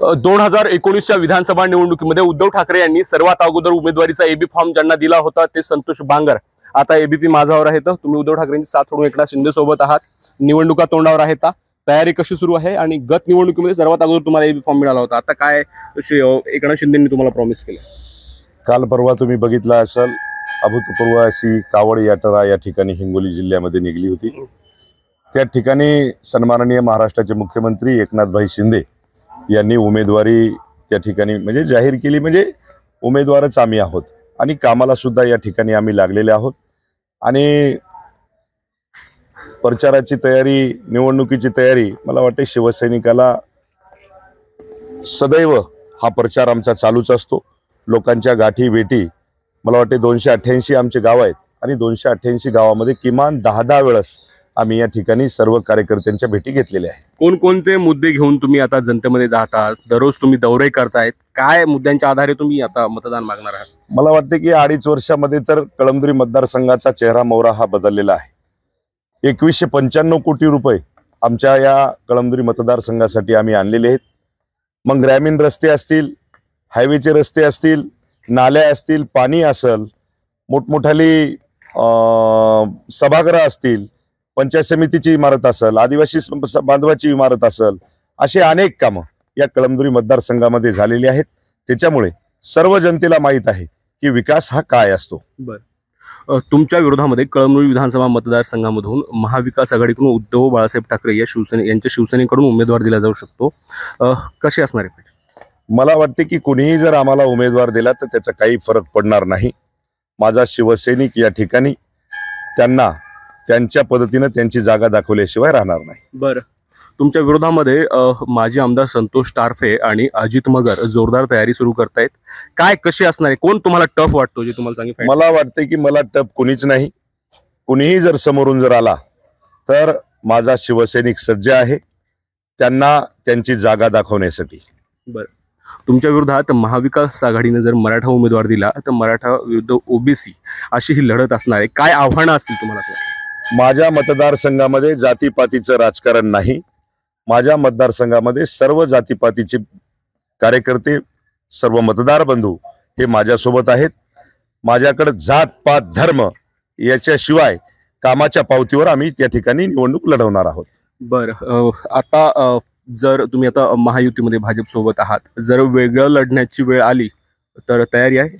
2019च्या विधानसभा निवडणुकीमध्ये उद्धव ठाकरे यांनी सर्वात अगोदर उमेदवारीचा एबी फॉर्म ज्यांना दिला होता ते संतोष बांगर आता एबीपी माझावर आहेत। तुम्ही उद्धव ठाकरेंची साथ सोडून एकनाथ शिंदे सोबत आहात, निवडणुका तोंडावर आहेत, तयारी कशी सुरू आहे आणि गत निवडणुकीमध्ये सर्वात अगोदर तुम्हाला एबी फॉर्म मिळाला होता, आता काय एकनाथ शिंदेंनी तुम्हाला प्रॉमिस केलं? काल परवा तुम्ही बघितला असाल, अभूतपूर्व अशी कावड यात्रा या ठिकाणी हिंगोली जिल्ह्यामध्ये निघली होती। त्या ठिकाणी सन्माननीय महाराष्ट्राचे मुख्यमंत्री एकनाथभाई शिंदे यांनी उमेदवारी त्या ठिकाणी म्हणजे जाहीर केली। म्हणजे उमेदवारच आम्ही आहोत आणि कामाला सुद्धा या ठिकाणी आम्ही लागलेले आहोत आणि प्रचाराची तयारी, निवडणुकीची तयारी, मला वाटते शिवसैनिकाला सदैव हा प्रचार आमचा चालूच असतो। लोकांच्या गाठी भेटी, मला वाटते 288 आमचे गाव आहेत आणि 288 गावामध्ये किमान 10 वेळेस आम्ही या ठिकाणी सर्व कार्यकर्त्यांच्या भेटी घेतलेल्या आहेत। कोणकोणते मुद्दे घेऊन तुम्ही आता जनतेमध्ये जातात, दररोज तुम्ही दौरे करतायत, काय मुद्द्यांच्या आधारे तुम्ही आता मतदान मागणार आहात? मला वाटते की 2.5 वर्षामध्ये तर कळमनुरी मतदारसंघाचा चेहरा मोहरा हा बदललेला आहे। 2195 कोटी रुपये आमच्या या कळमनुरी मतदारसंघासाठी आम्ही आणलेले आहेत। मग ग्रामीण रस्ते असतील, हायवेचे रस्ते असतील, नाल्या असतील, पाणी असेल, मोठमोठाली सभागृह असतील, पंचायत समितीची इमारत असेल, आदिवासी बांधवाची इमारत असेल, असे अनेक कामं या कळमनुरी मतदारसंघामध्ये झालेली आहेत। त्याच्यामुळे सर्व जनतेला माहीत आहे की विकास हा काय असतो। तुमच्या विरोधामध्ये कळमनुरी विधानसभा मतदारसंघामधून महाविकास आघाडीकडून उद्धव बाळासाहेब ठाकरे या शिवसेनेकडून उमेदवार दिला जाऊ शकतो, कसे असणार आहे? मला वाटते की कोणीही जर आम्हाला उमेदवार दिला तर त्याचा काही फरक पडणार नाही। माझा शिवसैनिक या ठिकाणी त्यांना त्यांच्या पद्धतीने त्यांची जागा दाखवल्याशिवाय राहणार नाही। बरं, तुमच्या विरोधामध्ये माजी आमदार संतोष टारफे आणि अजित मगर जोरदार तयारी सुरू करतायत, काय कशी असणार आहे? कोण तुम्हाला टफ वाटतो, जे तुम्हाला चांगली? मला वाटते की मला टफ कोणीच नाही। कोणीही जर समोरून जर आला तर माझा शिवसैनिक सज्ज आहे त्यांना त्यांची जागा दाखवण्यासाठी। बरं, तुमच्या विरोधात महाविकास आघाडीने जर मराठा उमेदवार दिला तर मराठा विरुद्ध ओबीसी अशी ही लढत असणार आहे, काय आव्हानं असतील तुम्हाला? माझ्या मतदारसंघामध्ये जातीपातीचं राजकारण नाही। माझ्या मतदारसंघामध्ये सर्व जातीपातीचे कार्यकर्ते, सर्व मतदार बंधू हे माझ्यासोबत आहेत। माझ्याकडे जात पात धर्म याच्याशिवाय कामाच्या पावतीवर आम्ही त्या ठिकाणी निवडणूक लढवणार आहोत। बरं, आता जर तुम्ही आता महायुतीमध्ये भाजप सोबत आहात, जर वेगळं लढण्याची वेळ आली तर तयारी आहे?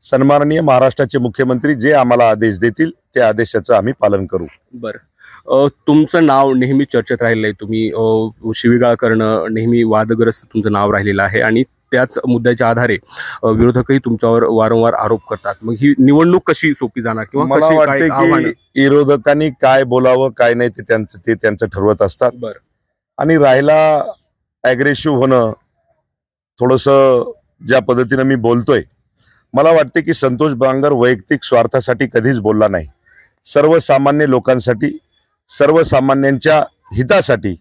सन्माननीय महाराष्ट्राचे मुख्यमंत्री जे आम्हाला आदेश देतील त्या आदेशाचं आम्ही पालन करू। बरं, तुमचं नाव नेहमी चर्चेत राहिलं आहे, तुम्ही शिवीगाळ करणं नेहमी वादग्रस्त तुमचं नाव राहिलेलं आहे आणि त्याच मुद्द्याच्या आधारे विरोधकही तुमच्यावर वारंवार आरोप करतात। मग ही निवडणूक कशी सोपी जाणार किंवा मला वाटते की विरोधकांनी काय बोलावं काय नाही ते त्यांचं ठरवत असतात। बरं, आणि राहिला ॲग्रेसिव्ह होणं, थोडंसं ज्या पद्धतीनं मी बोलतोय, मला वाटते की संतोष बांगर वैयक्तिक स्वार्थासाठी कधीच बोलला नाही। सर्वसामान्य लोकांसाठी, सर्वसामान्यांच्या हितासाठी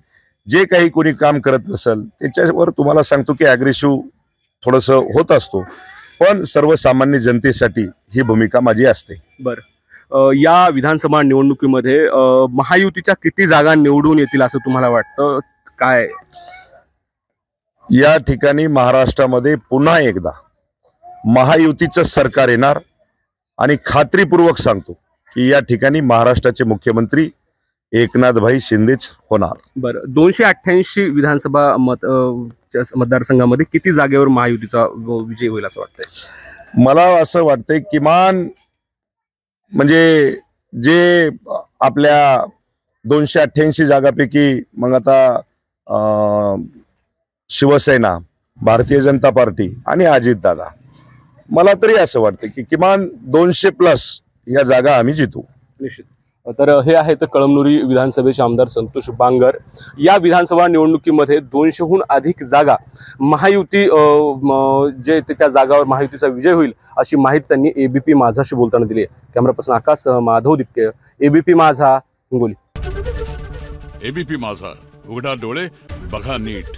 जे काही कोणी काम करत नसेल त्याच्यावर तुम्हाला सांगतो की ॲग्रेसिव्ह थोडंसं होत असतो, पण सर्वसामान्य जनतेसाठी ही भूमिका माझी असते। बरं, या विधानसभा निवडणुकीमध्ये महायुतीच्या किती जागा निवडून येतील असं तुम्हाला वाटतं? काय या ठिकाणी महाराष्ट्रामध्ये पुन्हा एकदा महायुतीचं सरकार येणार आणि खात्रीपूर्वक सांगतो की या ठिकाणी महाराष्ट्राचे मुख्यमंत्री एकनाथभाई शिंदेच होणार। बरं, 288 विधानसभा मतदारसंघामध्ये किती जागेवर महायुतीचा विजय होईल असं वाटतंय? मला असं वाटतंय किमान म्हणजे जे आपल्या 288 जागापैकी मग आता शिवसेना, भारतीय जनता पार्टी आणि अजितदादा, मला तरी असं वाटतं की किमान 200+ या जागा आम्ही जितू। निश्चित। तर हे आहेत कळमनुरी विधानसभेचे आमदार संतोष बांगर। या विधानसभा निवडणुकीमध्ये 200हून अधिक जागा महायुती जे त्या जागावर महायुतीचा विजय होईल अशी माहिती त्यांनी एबीपी माझाशी बोलताना दिली आहे। कॅमेरा पर्सन आकाश माधव दिप्के, एबीपी माझा, हिंगोली। एबीपी माझा, उघडा डोळे बघा नीट।